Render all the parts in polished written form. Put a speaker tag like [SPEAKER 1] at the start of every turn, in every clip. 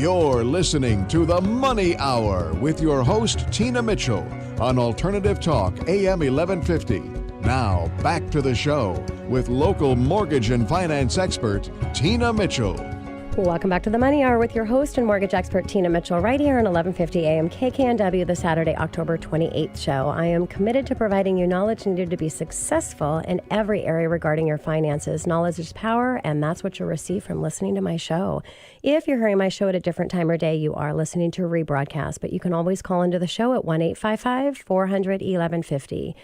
[SPEAKER 1] You're listening to The Money Hour with your host, Tina Mitchell, on Alternative Talk, AM 1150. Now, back to the show with local mortgage and finance expert, Tina Mitchell.
[SPEAKER 2] Welcome back to The Money Hour with your host and mortgage expert, Tina Mitchell, right here on 1150 AM KKNW, the Saturday, October 28th show. I am committed to providing you knowledge needed to be successful in every area regarding your finances. Knowledge is power, and that's what you'll receive from listening to my show. If you're hearing my show at a different time or day, you are listening to a rebroadcast, but you can always call into the show at 1-855-400-1150.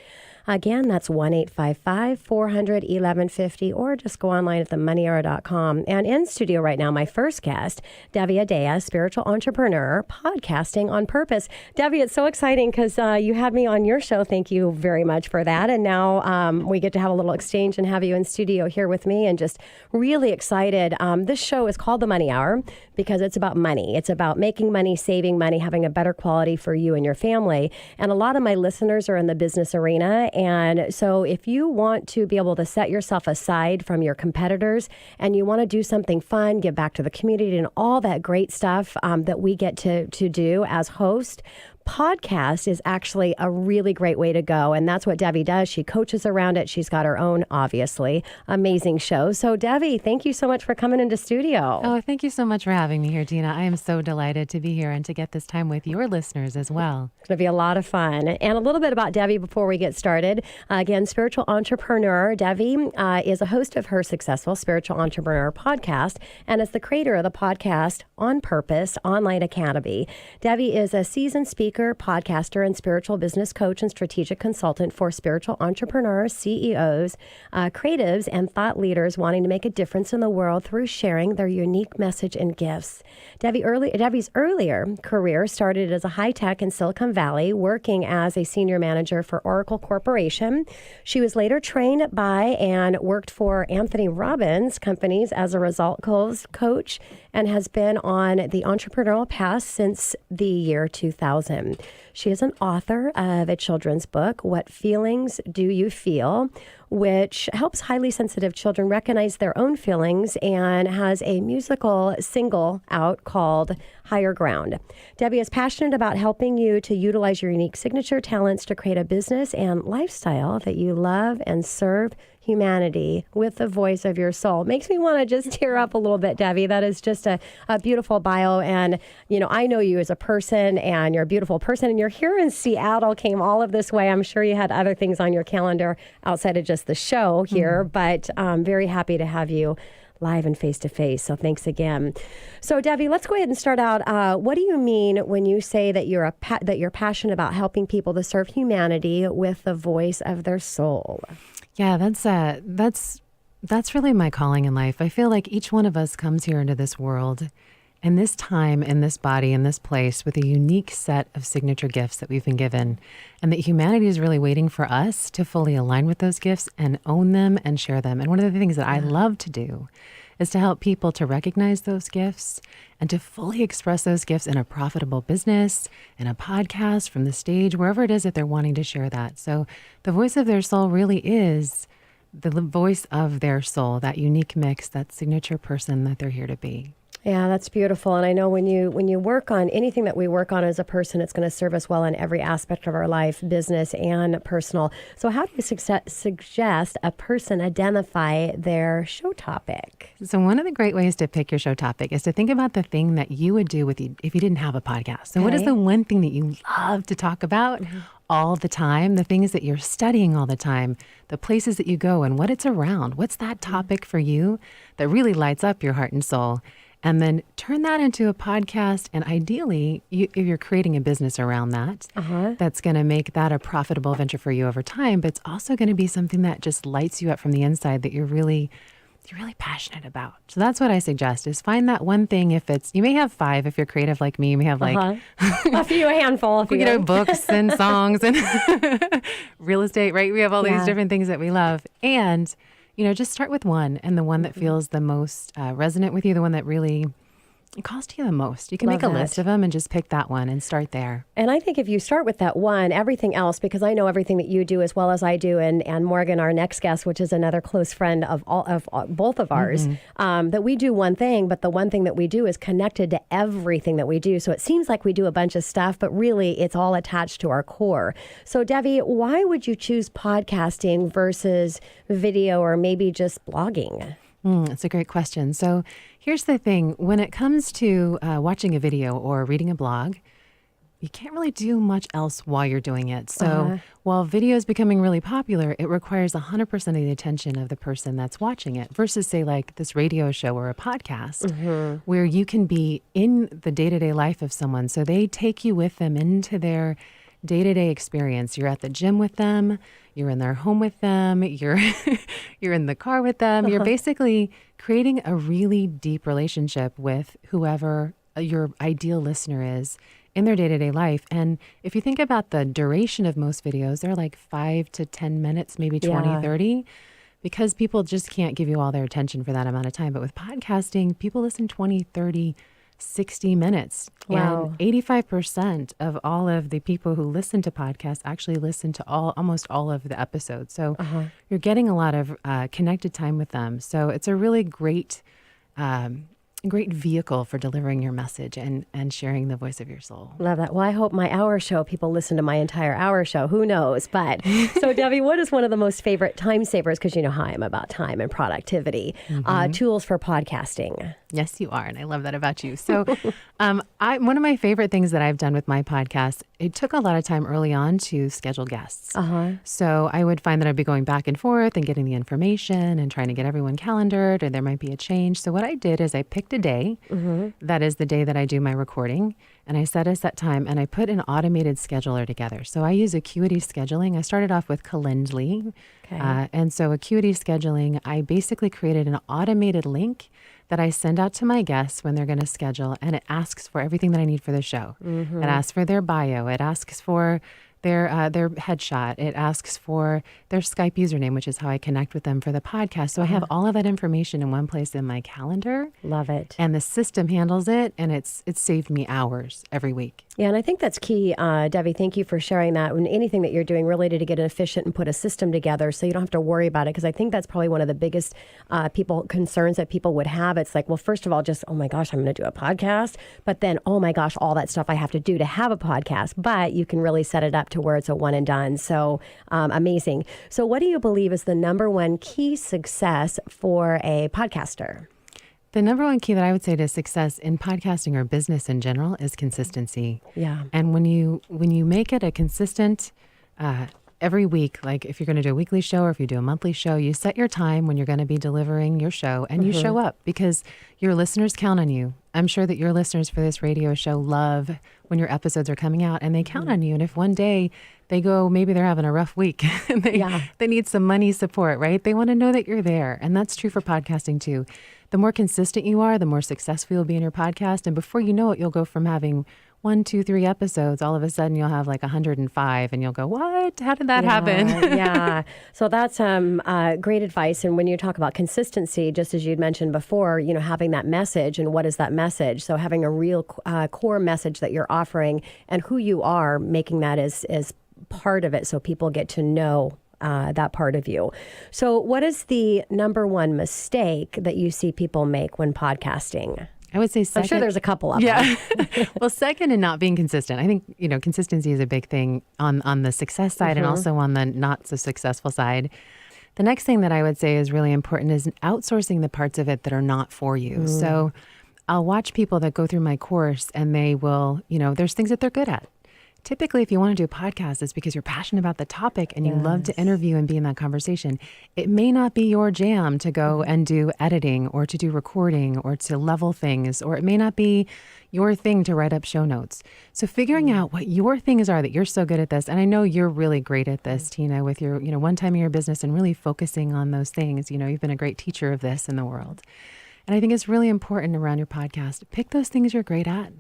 [SPEAKER 2] Again, that's 1-855-400-1150, or just go online at themoneyhour.com. And in studio right now, my first guest, Devi Adea, spiritual entrepreneur, podcasting on purpose. Devi, it's so exciting because you had me on your show. Thank you very much for that. And now we get to have a little exchange and have you in studio here with me, and just really excited. This show is called The Money Hour because it's about money. It's about making money, saving money, having a better quality for you and your family. And a lot of my listeners are in the business arena. And so if you want to be able to set yourself aside from your competitors and you want to do something fun, give back to the community and all that great stuff that we get to do as hosts, podcast is actually a really great way to go. And that's what Devi does. She coaches around it. She's got her own, obviously, amazing show. So Devi, thank you so much for coming into studio.
[SPEAKER 3] Oh, thank you so much for having me here, Tina. I am so delighted to be here and to get this time with your listeners as well.
[SPEAKER 2] It's going to be a lot of fun. And a little bit about Devi before we get started. Again, spiritual entrepreneur. Devi is a host of her successful Spiritual Entrepreneur podcast and is the creator of the podcast On Purpose Online Academy. Devi is a seasoned speaker, podcaster, and spiritual business coach and strategic consultant for spiritual entrepreneurs, CEOs, creatives, and thought leaders wanting to make a difference in the world through sharing their unique message and gifts. Devi's earlier career started as a high-tech in Silicon Valley, working as a senior manager for Oracle Corporation. She was later trained by and worked for Anthony Robbins companies as a result coach, and has been on the entrepreneurial path since the year 2000. She is an author of a children's book, What Feelings Do You Feel?, which helps highly sensitive children recognize their own feelings, and has a musical single out called Higher Ground. Devi is passionate about helping you to utilize your unique signature talents to create a business and lifestyle that you love and serve humanity with the voice of your soul. Makes me want to just tear up a little bit, Devi. That is just a beautiful bio. And, you know, I know you as a person, and you're a beautiful person, and you're here in Seattle, came all of this way. I'm sure you had other things on your calendar outside of just the show here, but I'm very happy to have you live and face-to-face. So thanks again. So Devi, let's go ahead and start out. What do you mean when you say that you're passionate about helping people to serve humanity with the voice of their soul?
[SPEAKER 3] Yeah, that's really my calling in life. I feel like each one of us comes here into this world, in this time, in this body, in this place, with a unique set of signature gifts that we've been given, and that humanity is really waiting for us to fully align with those gifts and own them and share them. And one of the things that I love to do is to help people to recognize those gifts and to fully express those gifts in a profitable business, in a podcast, from the stage, wherever it is that they're wanting to share that. So the voice of their soul really is the voice of their soul, that unique mix, that signature person that they're here to be.
[SPEAKER 2] Yeah, that's beautiful. And I know when you work on anything that we work on as a person, it's going to serve us well in every aspect of our life, business and personal. So how do you suggest a person identify their show topic?
[SPEAKER 3] So one of the great ways to pick your show topic is to think about the thing that you would do if you didn't have a podcast. So what is the one thing that you love to talk about all the time, the things that you're studying all the time, the places that you go and what it's around? What's that topic for you that really lights up your heart and soul? And then turn that into a podcast. And ideally, if you're creating a business around that, that's going to make that a profitable venture for you over time. But it's also going to be something that just lights you up from the inside that you're really passionate about. So that's what I suggest, is find that one thing. You may have 5 if you're creative like me. You may have a
[SPEAKER 2] handful.
[SPEAKER 3] Books and songs and real estate, right? We have all these different things that we love. And just start with one, and the one that feels the most resonant with you, the one that really cost you the most? You can
[SPEAKER 2] Love
[SPEAKER 3] make a
[SPEAKER 2] that.
[SPEAKER 3] list of them and just pick that one and start there.
[SPEAKER 2] And I think if you start with that one, everything else, because I know everything that you do as well as I do, and Morgan, our next guest, which is another close friend of both of ours, that we do one thing, but the one thing that we do is connected to everything that we do. So it seems like we do a bunch of stuff, but really it's all attached to our core. So Devi, why would you choose podcasting versus video or maybe just blogging?
[SPEAKER 3] That's a great question. So here's the thing. When it comes to watching a video or reading a blog, you can't really do much else while you're doing it. So while video is becoming really popular, it requires 100% of the attention of the person that's watching it versus, say, like this radio show or a podcast where you can be in the day-to-day life of someone. So they take you with them into their day-to-day experience. You're at the gym with them, you're in their home with them, you're in the car with them. You're basically creating a really deep relationship with whoever your ideal listener is in their day-to-day life. And if you think about the duration of most videos, they're like 5 to 10 minutes, maybe 20, 30, because people just can't give you all their attention for that amount of time. But with podcasting, people listen 20, 30, 60 minutes.
[SPEAKER 2] Wow.
[SPEAKER 3] And 85% of all of the people who listen to podcasts actually listen to almost all of the episodes. So you're getting a lot of connected time with them. So it's a really great vehicle for delivering your message and sharing the voice of your soul.
[SPEAKER 2] Love that. Well, I hope my hour show, people listen to my entire hour show. Who knows? But so Devi, what is one of the most favorite time savers? Because you know how I'm about time and productivity. Tools for podcasting.
[SPEAKER 3] Yes, you are. And I love that about you. So one of my favorite things that I've done with my podcast, it took a lot of time early on to schedule guests. So I would find that I'd be going back and forth and getting the information and trying to get everyone calendared, or there might be a change. So what I did is I picked a day. That is the day that I do my recording. And I set a set time and I put an automated scheduler together. So I use Acuity Scheduling. I started off with Calendly. And so Acuity Scheduling, I basically created an automated link that I send out to my guests when they're going to schedule, and it asks for everything that I need for the show. It asks for their bio. It asks for their headshot. It asks for their Skype username, which is how I connect with them for the podcast. So I have all of that information in one place in my calendar.
[SPEAKER 2] Love it.
[SPEAKER 3] And the system handles it, and it's saved me hours every week.
[SPEAKER 2] Yeah, and I think that's key, Devi. Thank you for sharing that. And anything that you're doing related to get efficient and put a system together so you don't have to worry about it, because I think that's probably one of the biggest concerns that people would have. It's like, well, first of all, just, oh my gosh, I'm going to do a podcast. But then, oh my gosh, all that stuff I have to do to have a podcast. But you can really set it up to where it's a one and done. So amazing. So what do you believe is the number one key success for a podcaster?
[SPEAKER 3] The number one key that I would say to success in podcasting or business in general is consistency.
[SPEAKER 2] Yeah.
[SPEAKER 3] And when you make it a consistent every week, like if you're going to do a weekly show or if you do a monthly show, you set your time when you're going to be delivering your show and you show up because your listeners count on you. I'm sure that your listeners for this radio show love when your episodes are coming out and they count on you. And if one day they go, maybe they're having a rough week and they need some money support, right? They want to know that you're there. And that's true for podcasting too. The more consistent you are, the more successful you'll be in your podcast. And before you know it, you'll go from having 1, 2, 3 episodes. All of a sudden you'll have like 105 and you'll go, what? How did that happen?
[SPEAKER 2] Yeah. So that's great advice. And when you talk about consistency, just as you'd mentioned before, you know, having that message and what is that message? So having a real core message that you're offering and who you are, making that as part of it so people get to know that part of you. So what is the number one mistake that you see people make when podcasting?
[SPEAKER 3] I would say second.
[SPEAKER 2] I'm sure there's a couple of them.
[SPEAKER 3] Well, second, and not being consistent. I think, you know, consistency is a big thing on the success side and also on the not so successful side. The next thing that I would say is really important is outsourcing the parts of it that are not for you. So I'll watch people that go through my course and they will, you know, there's things that they're good at. Typically, if you want to do a podcast, it's because you're passionate about the topic and you love to interview and be in that conversation. It may not be your jam to go and do editing or to do recording or to level things, or it may not be your thing to write up show notes. So figuring out what your things are that you're so good at this, and I know you're really great at this, Tina, with your, you know, one time in your business and really focusing on those things. You know, you've been a great teacher of this in the world. And I think it's really important around your podcast. Pick those things you're great at.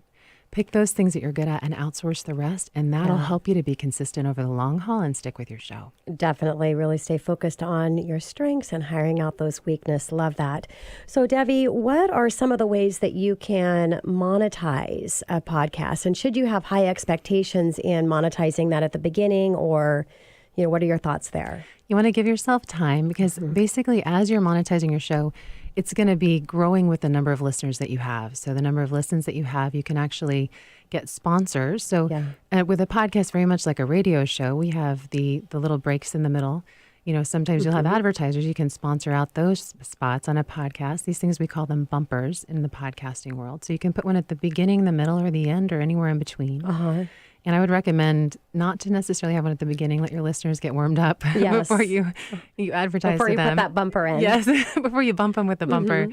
[SPEAKER 3] Pick those things that you're good at and outsource the rest, and that'll help you to be consistent over the long haul and stick with your show.
[SPEAKER 2] Definitely really stay focused on your strengths and hiring out those weaknesses. Love that. So Devi, what are some of the ways that you can monetize a podcast? And should you have high expectations in monetizing that at the beginning, or, what are your thoughts there?
[SPEAKER 3] You want to give yourself time because basically as you're monetizing your show, it's going to be growing with the number of listeners that you have. So the number of listens that you have, you can actually get sponsors. So with a podcast, very much like a radio show, we have the little breaks in the middle. Sometimes you'll have advertisers. You can sponsor out those spots on a podcast. These things, we call them bumpers in the podcasting world. So you can put one at the beginning, the middle, or the end, or anywhere in between. And I would recommend not to necessarily have one at the beginning. Let your listeners get warmed up before you advertise
[SPEAKER 2] before
[SPEAKER 3] to them.
[SPEAKER 2] Before you put that bumper in.
[SPEAKER 3] Yes, before you bump them with the bumper.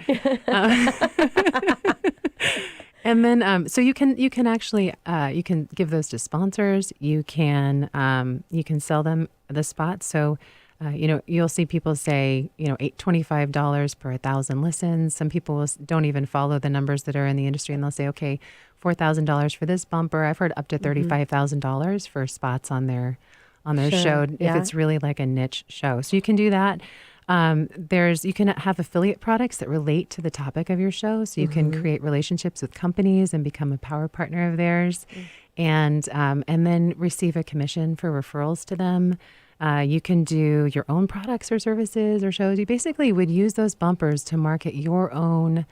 [SPEAKER 3] And then, so you can actually you can give those to sponsors. You can sell them the spots. So. You'll see people say, $25 per 1,000 listens. Some people don't even follow the numbers that are in the industry, and they'll say, okay, $4,000 for this bumper. I've heard up to $35,000 for spots on their show if it's really like a niche show. So you can do that. You can have affiliate products that relate to the topic of your show. So you can create relationships with companies and become a power partner of theirs, and then receive a commission for referrals to them. You can do your own products or services or shows. You basically would use those bumpers to market your own,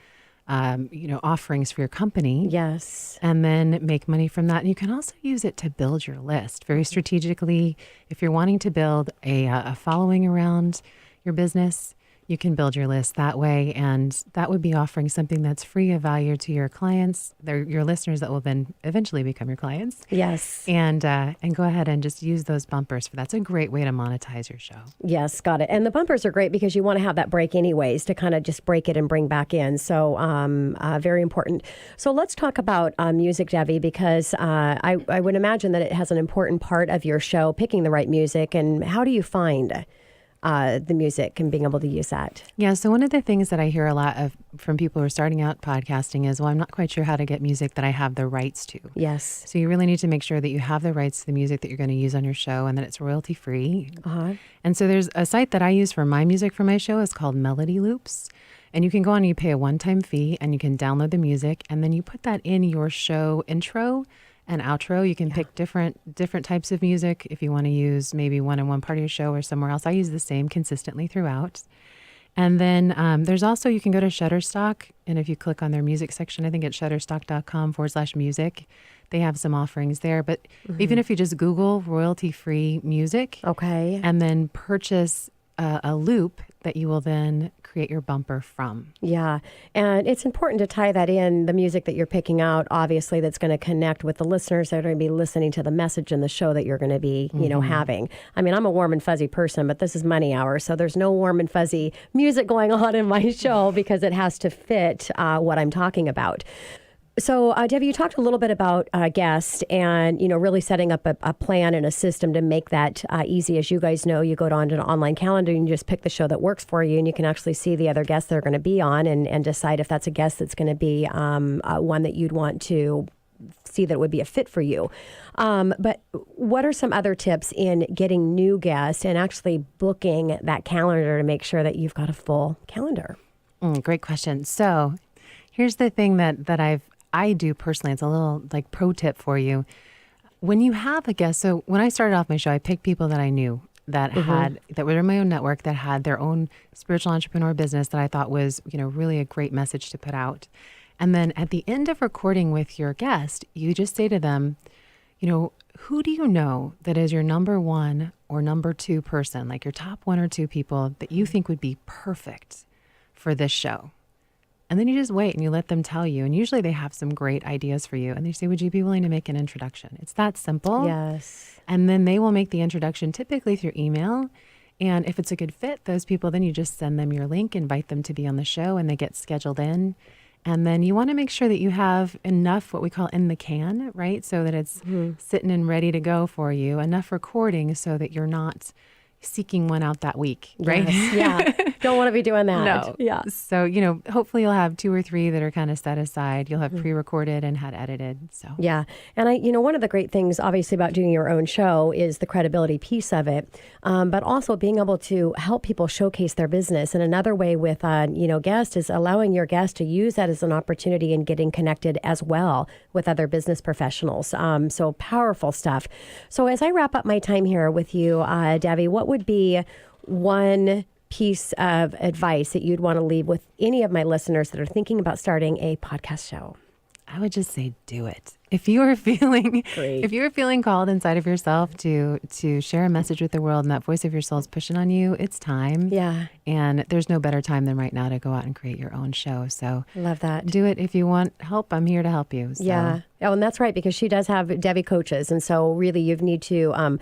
[SPEAKER 3] offerings for your company.
[SPEAKER 2] Yes.
[SPEAKER 3] And then make money from that. And you can also use it to build your list very strategically. If you're wanting to build a following around your business, you can build your list that way. And that would be offering something that's free of value to your clients. They're your listeners that will then eventually become your clients.
[SPEAKER 2] Yes.
[SPEAKER 3] And go ahead and just use those bumpers. That's a great way to monetize your show.
[SPEAKER 2] Yes, got it. And the bumpers are great because you want to have that break anyways to kind of just break it and bring back in. So very important. So let's talk about music, Devi, because I would imagine that it has an important part of your show, picking the right music. And how do you find the music and being able to use that?
[SPEAKER 3] Yeah, so one of the things that I hear a lot of from people who are starting out podcasting is, well, I'm not quite sure how to get music that I have the rights to.
[SPEAKER 2] Yes.
[SPEAKER 3] So you really need to make sure that you have the rights to the music that you're going to use on your show and that it's royalty free. And so there's a site that I use for my music for my show. It's called Melody Loops. And you can go on and you pay a one-time fee and you can download the music and then you put that in your show intro and outro. You can pick different types of music if you want to use maybe one in one part of your show or somewhere else. I use the same consistently throughout. And then there's also, you can go to Shutterstock, and if you click on their music section, I think it's shutterstock.com/music, they have some offerings there. But even if you just Google royalty-free music, and then purchase a loop that you will then create your bumper from.
[SPEAKER 2] Yeah. And it's important to tie that in, the music that you're picking out, obviously, that's going to connect with the listeners that are going to be listening to the message in the show that you're going to be, having. I mean, I'm a warm and fuzzy person, but this is money hour. So there's no warm and fuzzy music going on in my show because it has to fit what I'm talking about. So, Devi, you talked a little bit about guests and, really setting up a plan and a system to make that easy. As you guys know, you go onto an online calendar and you just pick the show that works for you, and you can actually see the other guests that are going to be on and decide if that's a guest that's going to be one that you'd want to see that would be a fit for you. But what are some other tips in getting new guests and actually booking that calendar to make sure that you've got a full calendar?
[SPEAKER 3] Great question. So here's the thing that I do personally. It's a little like pro tip for you. When you have a guest, so when I started off my show, I picked people that I knew that were in my own network, that had their own spiritual entrepreneur business that I thought was, really a great message to put out. And then at the end of recording with your guest, you just say to them, who do you know that is your number one or number two person, like your top one or two people that you think would be perfect for this show? And then you just wait and you let them tell you. And usually they have some great ideas for you. And they say, would you be willing to make an introduction? It's that simple.
[SPEAKER 2] Yes.
[SPEAKER 3] And then they will make the introduction typically through email. And if it's a good fit, those people, then you just send them your link, invite them to be on the show, and they get scheduled in. And then you want to make sure that you have enough, what we call in the can, right? So that it's sitting and ready to go for you. Enough recording so that you're not seeking one out that week, right?
[SPEAKER 2] Yes, yeah. Don't want to be doing that.
[SPEAKER 3] No.
[SPEAKER 2] Yeah.
[SPEAKER 3] So, hopefully you'll have 2 or 3 that are kind of set aside. You'll have pre-recorded and had edited. So,
[SPEAKER 2] yeah. And one of the great things, obviously, about doing your own show is the credibility piece of it, but also being able to help people showcase their business. And another way with, guests is allowing your guest to use that as an opportunity in getting connected as well with other business professionals. So powerful stuff. So as I wrap up my time here with you, Devi, what would be one piece of advice that you'd want to leave with any of my listeners that are thinking about starting a podcast show?
[SPEAKER 3] I would just say do it. If you are feeling called inside of yourself to share a message with the world and that voice of your soul is pushing on you, it's time.
[SPEAKER 2] Yeah.
[SPEAKER 3] And there's no better time than right now to go out and create your own show. So
[SPEAKER 2] love that.
[SPEAKER 3] Do it. If you want help, I'm here to help you. So.
[SPEAKER 2] Yeah. Oh, and that's right, because she does have Devi coaches. And so really you need to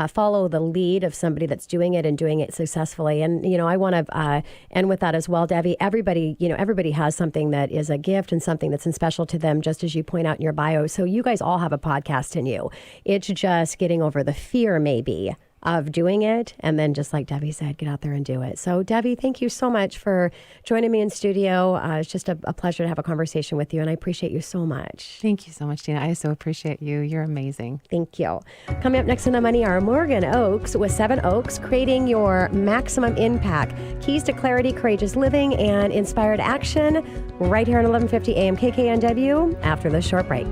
[SPEAKER 2] follow the lead of somebody that's doing it and doing it successfully. And, I want to end with that as well, Devi. Everybody has something that is a gift and something that's special to them, just as you point out in your bio. So you guys all have a podcast in you. It's just getting over the fear maybe of doing it. And then just like Devi said, get out there and do it. So Devi, thank you so much for joining me in studio. It's just a pleasure to have a conversation with you. And I appreciate you so much.
[SPEAKER 3] Thank you so much, Tina. I so appreciate you. You're amazing.
[SPEAKER 2] Thank you. Coming up next in the Money Hour, Morgan Oakes with 7 Oaks, creating your maximum impact. Keys to clarity, courageous living, and inspired action right here on 1150 AM KKNW after this short break.